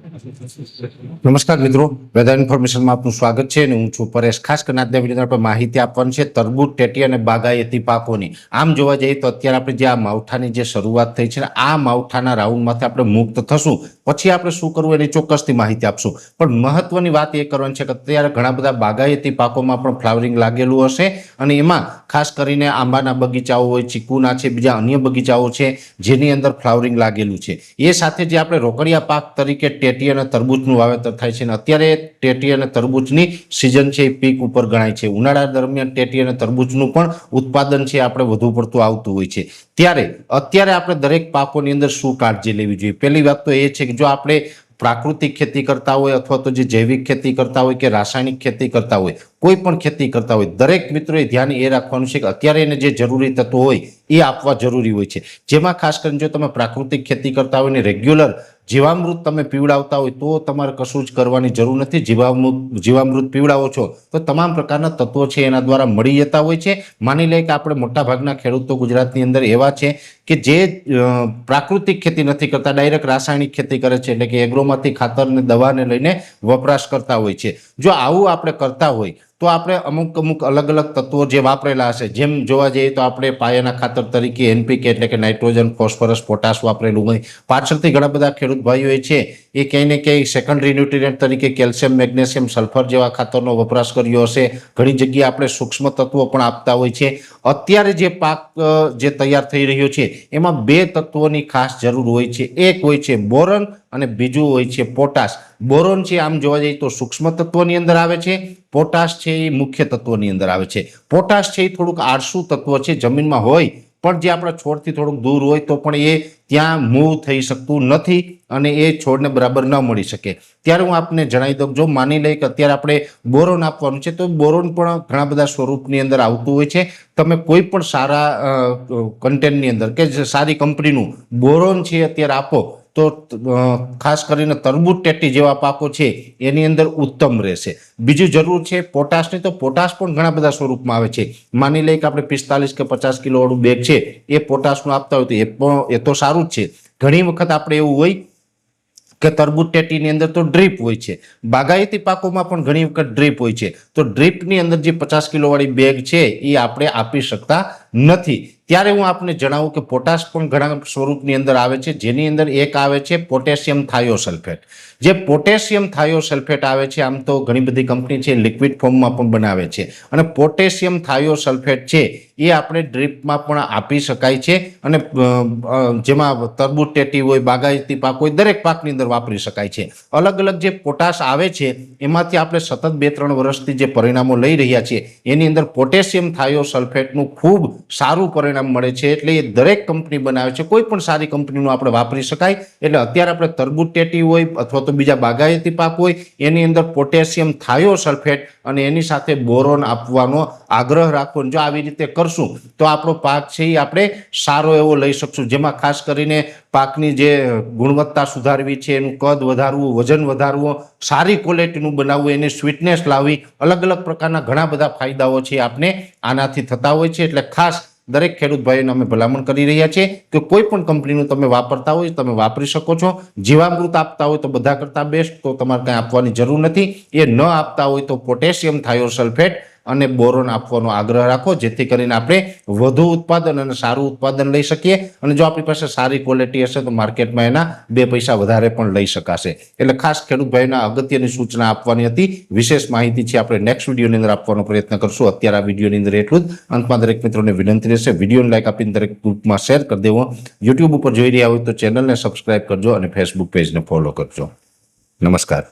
નમસ્કાર મિત્રો, વેધર ઇન્ફોર્મેશનમાં આપનું સ્વાગત છે અને હું છું પરેશ। ખાસ કરીને આજના વિડીયોમાં આપણે માહિતી આપવાની છે તરબૂચ, ટેટી અને બાગાયતી પાકોની। આમ જોવા જઈએ તો અત્યારે આપણે જે આ માવઠાની જે શરૂઆત થઈ છે, આ માવઠાના રાઉન્ડમાંથી આપણે મુક્ત થશું પછી આપણે શું કરવું એની ચોક્કસથી માહિતી આપશું। પણ મહત્વની વાત એ કરવાની છે કે અત્યારે ઘણા બધા બાગાયતી પાકોમાં પણ ફ્લાવરિંગ લાગેલું હશે અને એમાં ખાસ કરીને આંબાના બગીચાઓ હોય, ચીકુના છે, બીજા અન્ય બગીચાઓ છે જેની અંદર ફ્લાવરિંગ લાગેલું છે। એ સાથે જે આપણે રોકડિયા પાક તરીકે ટેટી અને તરબૂચનું વાવેતર થાય છે અને અત્યારે ટેટી અને તરબૂચની સિઝન છે એ પીક ઉપર ગણાય છે। ઉનાળા દરમિયાન ટેટી અને તરબૂચનું પણ ઉત્પાદન છે આપણે વધુ પડતું આવતું હોય છે। ત્યારે અત્યારે આપણે દરેક પાકોની અંદર શું કાળજી લેવી જોઈએ? પહેલી વાત તો એ છે કે જો આપણે પ્રાકૃતિક ખેતી કરતા હોય અથવા તો જે જૈવિક ખેતી કરતા હોય કે રાસાયણિક ખેતી કરતા હોય, કોઈ પણ ખેતી કરતા હોય, દરેક મિત્રોએ ધ્યાન એ રાખવાનું છે કે અત્યારે એને જે જરૂરી તત્વો હોય એ આપવા જરૂરી હોય છે। જેમાં ખાસ કરીને જો તમે પ્રાકૃતિક ખેતી કરતા હોય ને રેગ્યુલર જીવામૃત તમે પીવડાવતા હોય તો તમારે કશું જ કરવાની જરૂર નથી। જીવામૃત પીવડાવો છો તો તમામ પ્રકારના તત્વો છે એના દ્વારા મળી જતા હોય છે। માની લે કે આપણે મોટાભાગના ખેડૂતો ગુજરાતની અંદર એવા છે કે જે પ્રાકૃતિક ખેતી નથી કરતા, ડાયરેક્ટ રાસાયણિક ખેતી કરે છે, એટલે કે એગ્રોમાંથી ખાતરને દવાને લઈને વપરાશ કરતા હોય છે। જો આવું આપણે કરતા હોય તો આપણે અમુક અલગ અલગ તત્વો જે વાપરેલા હશે, જેમ જોવા જઈએ તો આપણે પાયાના ખાતર તરીકે NPK એટલે કે નાઇટ્રોજન, ફોસ્ફરસ, પોટાશ વાપરેલું હોય। પાછળથી ઘણા બધા ખેડૂત ભાઈઓ છે એ ક્યાંય ને ક્યાંય સેકન્ડરી ન્યુટ્રિયન્ટ તરીકે કેલ્શિયમ, મેગ્નેશિયમ, સલ્ફર જેવા ખાતરનો વપરાશ કર્યો હશે। ઘણી જગ્યાએ આપણે સૂક્ષ્મ તત્વો પણ આપતા હોય છે। અત્યારે જે પાક જે તૈયાર થઈ રહ્યો છે એમાં બે તત્વોની ખાસ જરૂર હોય છે। એક હોય છે બોરોન અને બીજું હોય છે પોટાશ। બોરોન છે આમ જોવા જઈએ તો સૂક્ષ્મ તત્વોની અંદર આવે છે, પોટાશ છે એ મુખ્ય તત્વોની અંદર આવે છે। પોટાશ છે એ થોડુંક આળસુ તત્વ છે, જમીનમાં હોય પણ જે આપણા છોડથી થોડુંક દૂર હોય તો પણ એ ત્યાં મૂવ થઈ શકતું નથી અને એ છોડને બરાબર ન મળી શકે। ત્યારે હું આપને જણાવી દઉં, જો માની લઈએ કે અત્યારે આપણે બોરોન આપવાનું છે તો બોરોન પણ ઘણા બધા સ્વરૂપની અંદર આવતું હોય છે। તમે કોઈ પણ સારા કન્ટેન્ટની અંદર કે સારી કંપનીનું બોરોન છે અત્યારે આપો તો ખાસ કરીને તરબૂચ, ટેટી જેવા પાકો છે એની અંદર ઉત્તમ રહેશે। બીજું જરૂર છે પોટાશની, તો પોટાશ પણ ઘણા બધા સ્વરૂપમાં આવે છે। માની લઈએ કે આપણે 45 કે 50 કિલો વાળું બેગ છે એ પોટાશનું આપતા હોય તો એ તો સારું જ છે। ઘણી વખત આપણે એવું હોય કે તરબૂચ, ટેટીની અંદર તો ડ્રીપ હોય છે, બાગાયતી પાકોમાં પણ ઘણી વખત ડ્રીપ હોય છે, તો ડ્રીપની અંદર જે 50 કિલો વાળી બેગ છે એ આપણે આપી શકતા નથી। ત્યારે હું આપને જણાવું કે પોટાશ પણ ઘણા સ્વરૂપની અંદર આવે છે, જેની અંદર એક આવે છે પોટેશિયમ થાયોસલ્ફેટ। જે પોટેશિયમ થાયોસલ્ફેટ આવે છે, આમ તો ઘણી બધી કંપની છે લિક્વિડ ફોર્મમાં પણ બનાવે છે અને પોટેશિયમ થાયોસલ્ફેટ છે એ આપણે ડ્રીપમાં પણ આપી શકાય છે અને જેમાં તરબૂચ, ટેટી હોય, બાગાયતી પાક હોય, દરેક પાકની અંદર વાપરી શકાય છે। અલગ અલગ જે પોટાશ આવે છે એમાંથી આપણે સતત 2-3 વર્ષથી જે પરિણામો લઈ રહ્યા છીએ એની અંદર પોટેશિયમ થાયોસલ્ફેટનું ખૂબ સારું પરિણામ મળે છે। એટલે એ દરેક કંપની બનાવે છે, કોઈ પણ સારી કંપનીનું આપણે વાપરી શકાય। એટલે અત્યારે આપણે તરબૂચ, ટેટી હોય અથવા તો બીજા બાગાયતી પાક હોય એની અંદર પોટેશિયમ થાયોસલ્ફેટ અને એની સાથે બોરોન આપવાનો આગ્રહ રાખવો। જો આવી રીતે કરશું તો આપણો પાક છે એ આપણે સારો એવો લઈ શકશું, જેમાં ખાસ કરીને પાકની જે ગુણવત્તા સુધારવી છે, એનું કદ વધારવું, વજન વધારવું, સારી ક્વોલિટીનું બનાવવું, એની સ્વીટનેસ લાવવી, અલગ અલગ પ્રકારના ઘણા બધા ફાયદાઓ છે આપણે આનાથી થતા હોય છે। એટલે ખાસ દરેક ખેડૂત ભાઈઓને અમે ભલામણ કરી રહ્યા છીએ કે કોઈ પણ કંપનીનું તમે વાપરતા હોય તમે વાપરી શકો છો। જીવામૃત આપતા હોય તો બધા કરતાં બેસ્ટ, તો તમારે કંઈ આપવાની જરૂર નથી। એ ન આપતા હોય તો પોટેશિયમ થાયોસલ્ફેટ અને બોરોન આપવાનો આગ્રહ રાખો, જેથી કરીને આપણે વધુ ઉત્પાદન અને સારું ઉત્પાદન લઈ શકીએ અને જો આપણી પાસે સારી ક્વોલિટી હશે તો માર્કેટમાં એના 2 પૈસા વધારે પણ લઈ શકાશે। એટલે ખાસ ખેડૂત ભાઈઓના અગત્યની સૂચના આપવાની હતી। વિશેષ માહિતી છે આપણે નેક્સ્ટ વિડીયોની અંદર આપવાનો પ્રયત્ન કરશું। અત્યારે આ વિડીયોની અંદર એટલું જ। અંતમાં દરેક મિત્રોને વિનંતી રહેશે વિડીયોને લાઈક આપીને દરેક ગ્રુપમાં શેર કરી દેવો। યુટ્યુબ ઉપર જોઈ રહ્યા હોય તો ચેનલને સબસ્ક્રાઇબ કરજો અને ફેસબુક પેજને ફોલો કરજો। નમસ્કાર।